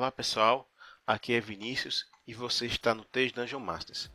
Olá pessoal, aqui é Vinícius e você está no TES Dungeon Masters.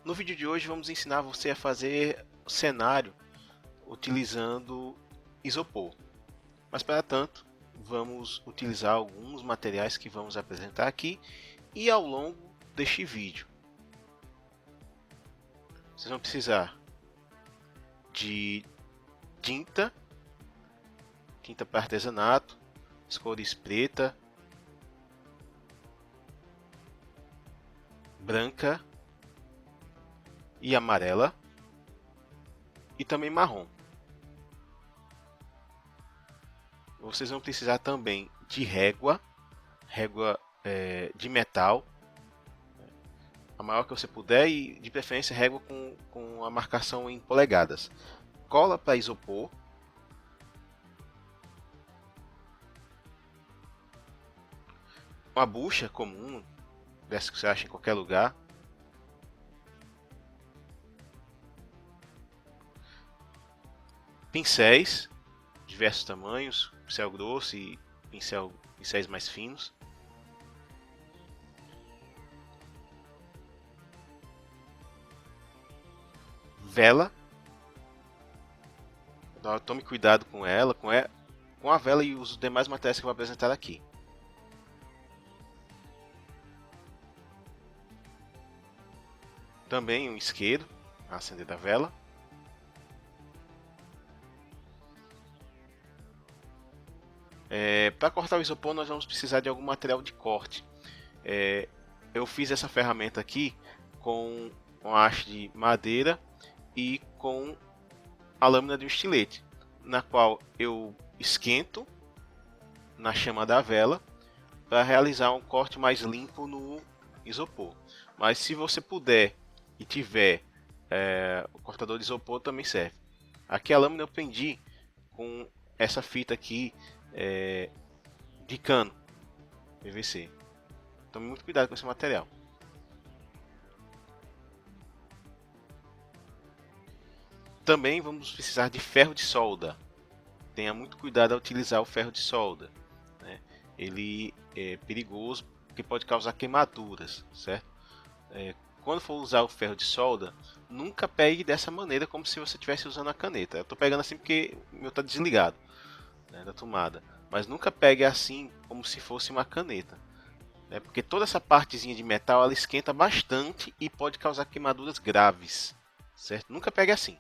No vídeo de hoje vamos ensinar você a fazer cenário utilizando isopor. Mas para tanto, vamos utilizar alguns materiais que vamos apresentar aqui e ao longo deste vídeo. Vocês vão precisar de tinta para artesanato, as cores preta, branca e amarela e também marrom. Vocês vão precisar também de régua de metal, a maior que você puder, e de preferência régua com a marcação em polegadas. Cola para isopor, uma bucha comum, dessa que você acha em qualquer lugar, pincéis, diversos tamanhos, pincel grosso e pincéis mais finos, vela. Então, tome cuidado com ela, com a vela e os demais materiais que eu vou apresentar aqui. Também um isqueiro a acender da vela. Para cortar o isopor nós vamos precisar de algum material de corte. Eu fiz essa ferramenta aqui com uma haste de madeira e com a lâmina de um estilete, na qual eu esquento na chama da vela para realizar um corte mais limpo no isopor. Mas se você puder e tiver o cortador de isopor, também serve. Aqui a lâmina eu prendi com essa fita aqui de cano PVC. Tome muito cuidado com esse material. Também vamos precisar de ferro de solda. Tenha muito cuidado ao utilizar o ferro de solda, né? Ele é perigoso porque pode causar queimaduras, certo? Quando for usar o ferro de solda, nunca pegue dessa maneira como se você estivesse usando a caneta. Eu estou pegando assim porque o meu está desligado, né, da tomada. Mas nunca pegue assim como se fosse uma caneta, né, porque toda essa partezinha de metal ela esquenta bastante e pode causar queimaduras graves, certo? Nunca pegue assim.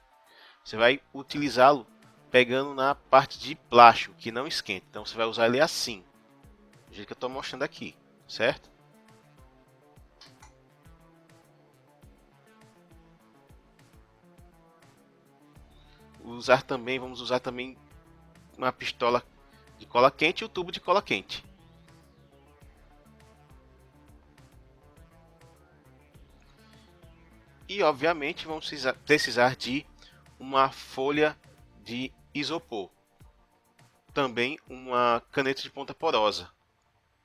Você vai utilizá-lo pegando na parte de plástico que não esquenta. Então você vai usar ele assim, do jeito que eu estou mostrando aqui, certo? Vamos usar também uma pistola de cola quente e o tubo de cola quente. E obviamente vamos precisar de uma folha de isopor, também uma caneta de ponta porosa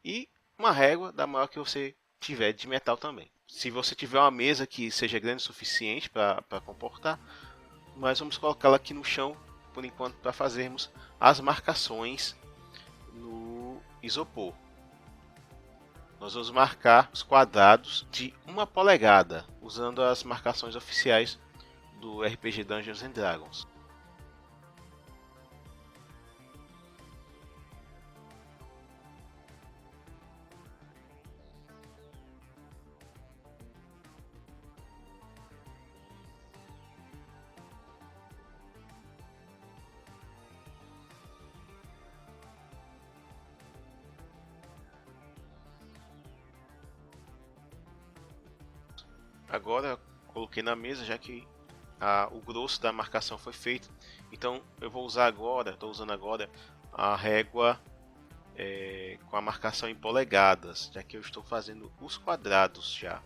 e uma régua da maior que você tiver de metal também. Se você tiver uma mesa que seja grande o suficiente para comportar, mas vamos colocá-la aqui no chão por enquanto para fazermos as marcações no isopor. Nós vamos marcar os quadrados de 1 polegada, usando as marcações oficiais do RPG Dungeons and Dragons. Agora coloquei na mesa, já que o grosso da marcação foi feito. Então eu vou usar agora, estou usando agora a régua com a marcação em polegadas, já que eu estou fazendo os quadrados já.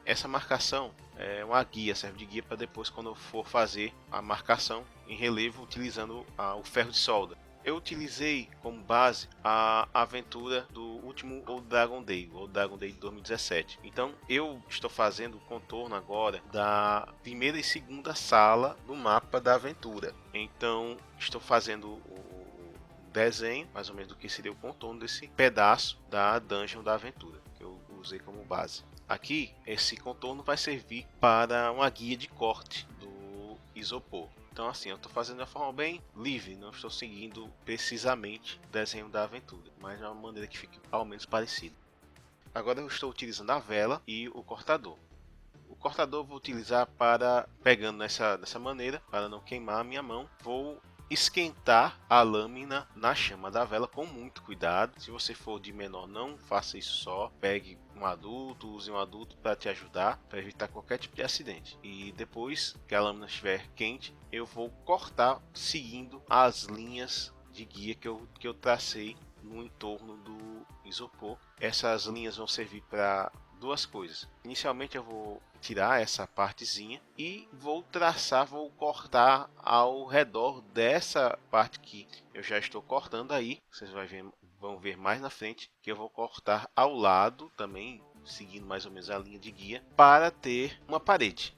Essa marcação é uma guia, serve de guia para depois quando eu for fazer a marcação em relevo utilizando o ferro de solda. Eu utilizei como base a aventura do último Old Dragon Day, o Old Dragon Day de 2017. Então eu estou fazendo o contorno agora da primeira e segunda sala do mapa da aventura. Então estou fazendo o desenho, mais ou menos do que seria o contorno desse pedaço da dungeon da aventura, que eu usei como base. Aqui, esse contorno vai servir para uma guia de corte do isopor. Então assim, eu estou fazendo de uma forma bem livre, não estou seguindo precisamente o desenho da aventura, mas de uma maneira que fique ao menos parecida. Agora eu estou utilizando a vela e o cortador. O cortador eu vou utilizar para, pegando dessa maneira, para não queimar a minha mão, vou esquentar a lâmina na chama da vela com muito cuidado. Se você for de menor, não faça isso só. Pegue um adulto, use um adulto para te ajudar, para evitar qualquer tipo de acidente. E depois que a lâmina estiver quente, eu vou cortar seguindo as linhas de guia que eu tracei no entorno do isopor. Essas linhas vão servir para duas coisas. Inicialmente eu vou tirar essa partezinha e vou cortar ao redor dessa parte que eu já estou cortando aí. Vocês vão ver mais na frente que eu vou cortar ao lado também, seguindo mais ou menos a linha de guia, para ter uma parede.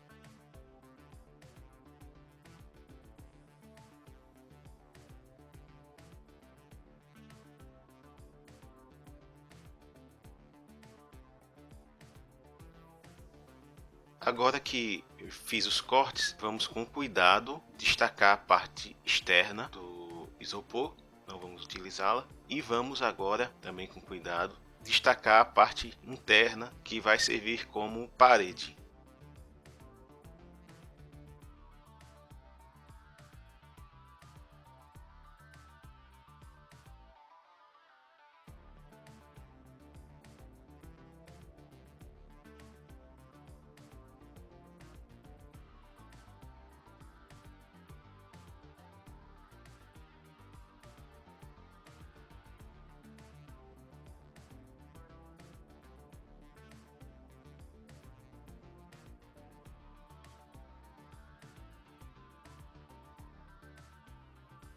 Agora que eu fiz os cortes, vamos com cuidado destacar a parte externa do isopor, não vamos utilizá-la, e vamos agora, também com cuidado, destacar a parte interna que vai servir como parede.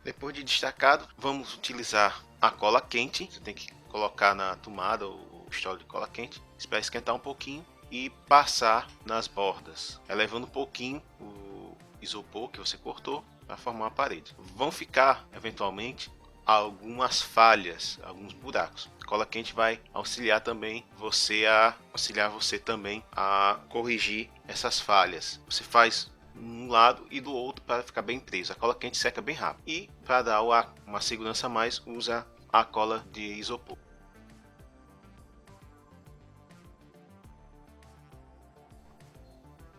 Depois de destacado, vamos utilizar a cola quente. Você tem que colocar na tomada o pistole de cola quente, esperar esquentar um pouquinho e passar nas bordas, elevando um pouquinho o isopor que você cortou para formar a parede. Vão ficar, eventualmente, algumas falhas, alguns buracos. A cola quente vai auxiliar você também a corrigir essas falhas. Você faz um lado e do outro para ficar bem preso. A cola quente seca bem rápido. E para dar uma segurança a mais, usa a cola de isopor.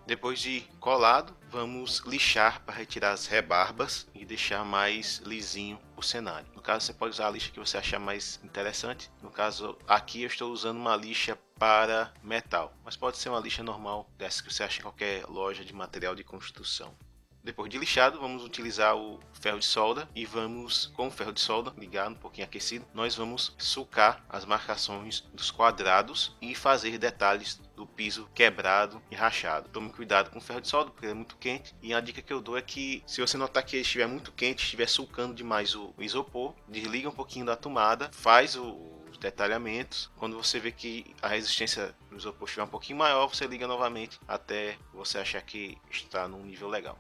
Depois de colado, vamos lixar para retirar as rebarbas e deixar mais lisinho o cenário. No caso, você pode usar a lixa que você achar mais interessante. No caso, aqui eu estou usando uma lixa para metal, mas pode ser uma lixa normal, dessa que você acha em qualquer loja de material de construção. Depois de lixado, vamos utilizar o ferro de solda e vamos, com o ferro de solda ligado, um pouquinho aquecido, nós vamos sulcar as marcações dos quadrados e fazer detalhes do piso quebrado e rachado. Tome cuidado com o ferro de solda porque ele é muito quente, e a dica que eu dou é que se você notar que ele estiver muito quente, estiver sulcando demais o isopor, desliga um pouquinho da tomada, faz os detalhamentos. Quando você vê que a resistência do isopor estiver um pouquinho maior, você liga novamente até você achar que está num nível legal.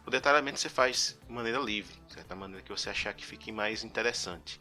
O detalhamento você faz de maneira livre, de certa maneira que você achar que fique mais interessante.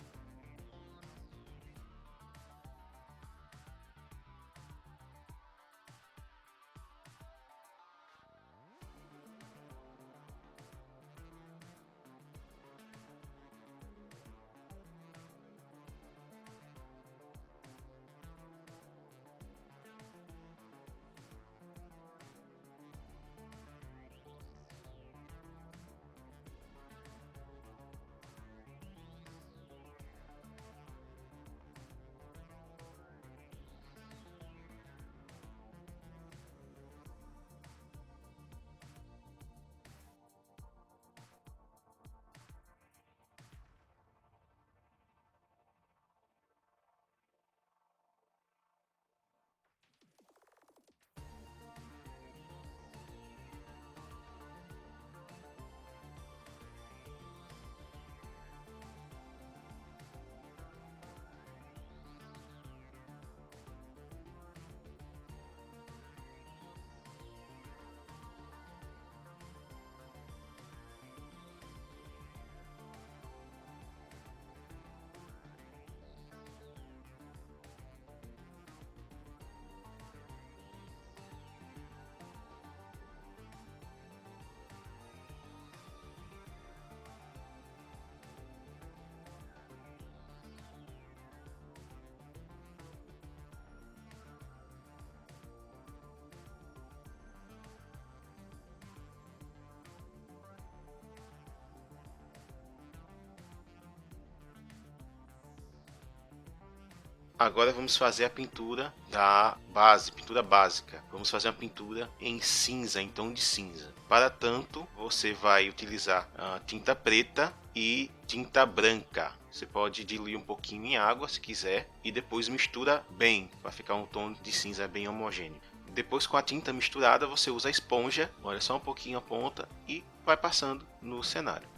Agora vamos fazer a pintura da base, pintura básica. Vamos fazer uma pintura em cinza, em tom de cinza. Para tanto, você vai utilizar a tinta preta e tinta branca. Você pode diluir um pouquinho em água se quiser e depois mistura bem, para ficar um tom de cinza bem homogêneo. Depois, com a tinta misturada, você usa a esponja, olha só um pouquinho a ponta e vai passando no cenário.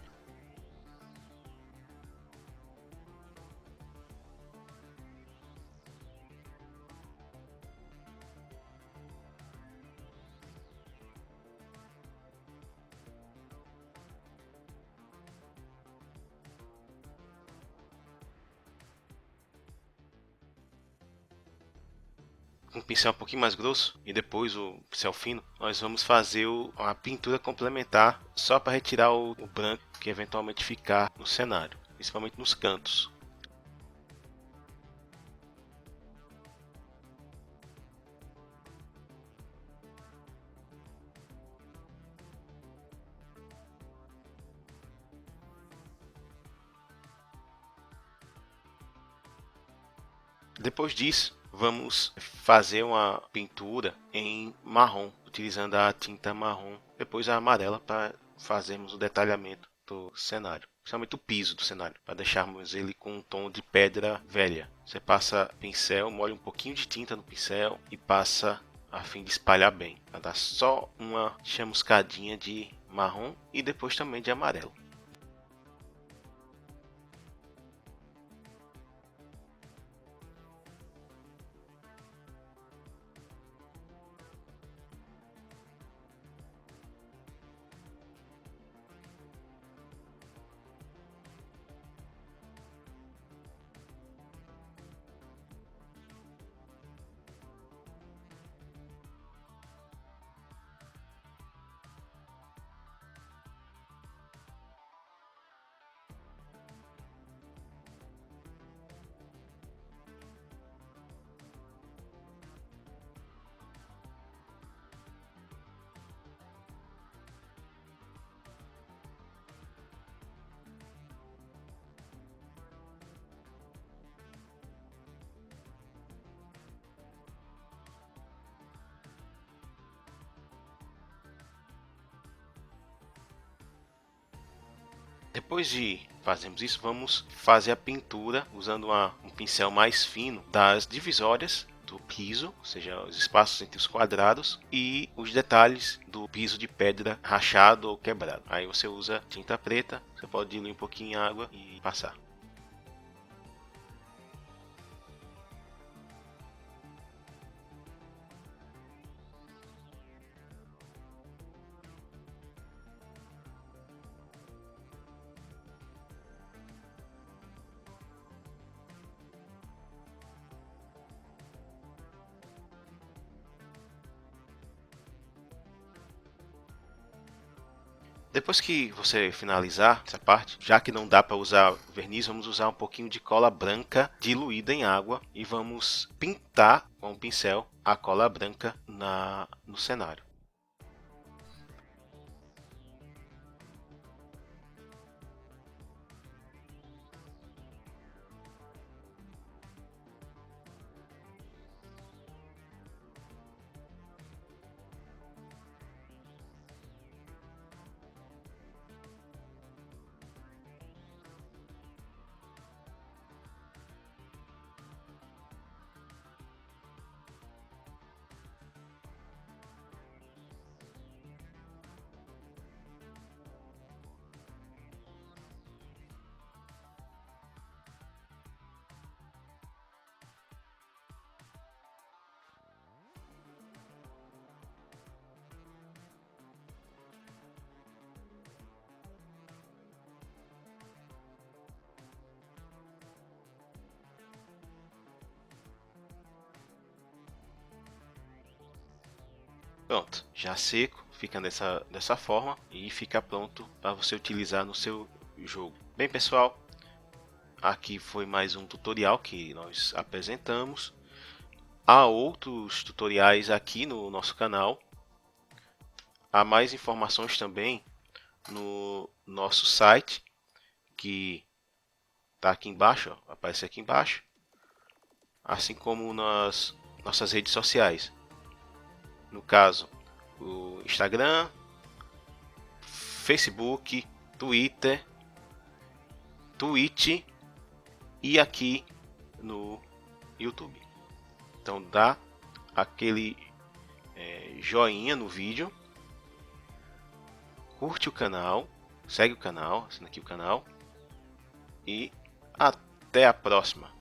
Um pincel um pouquinho mais grosso e depois o pincel fino, nós vamos fazer a pintura complementar só para retirar o branco que eventualmente ficar no cenário, principalmente nos cantos. Depois disso, vamos fazer uma pintura em marrom, utilizando a tinta marrom, depois a amarela para fazermos o detalhamento do cenário, principalmente o piso do cenário, para deixarmos ele com um tom de pedra velha. Você passa pincel, molha um pouquinho de tinta no pincel e passa a fim de espalhar bem, para dar só uma chamuscadinha de marrom e depois também de amarelo. Depois de fazermos isso, vamos fazer a pintura usando um pincel mais fino das divisórias do piso, ou seja, os espaços entre os quadrados e os detalhes do piso de pedra rachado ou quebrado. Aí você usa tinta preta, você pode diluir um pouquinho em água e passar. Depois que você finalizar essa parte, já que não dá para usar verniz, vamos usar um pouquinho de cola branca diluída em água e vamos pintar com o pincel a cola branca no cenário. Pronto, já seco, fica dessa forma e fica pronto para você utilizar no seu jogo. Bem, pessoal, aqui foi mais um tutorial que nós apresentamos. Há outros tutoriais aqui no nosso canal. Há mais informações também no nosso site, que está aqui embaixo, ó, aparece aqui embaixo. assim como nas nossas redes sociais. No caso, o Instagram, Facebook, Twitter, Twitch e aqui no YouTube. Então dá aquele joinha no vídeo, curte o canal, segue o canal, assina aqui o canal e até a próxima.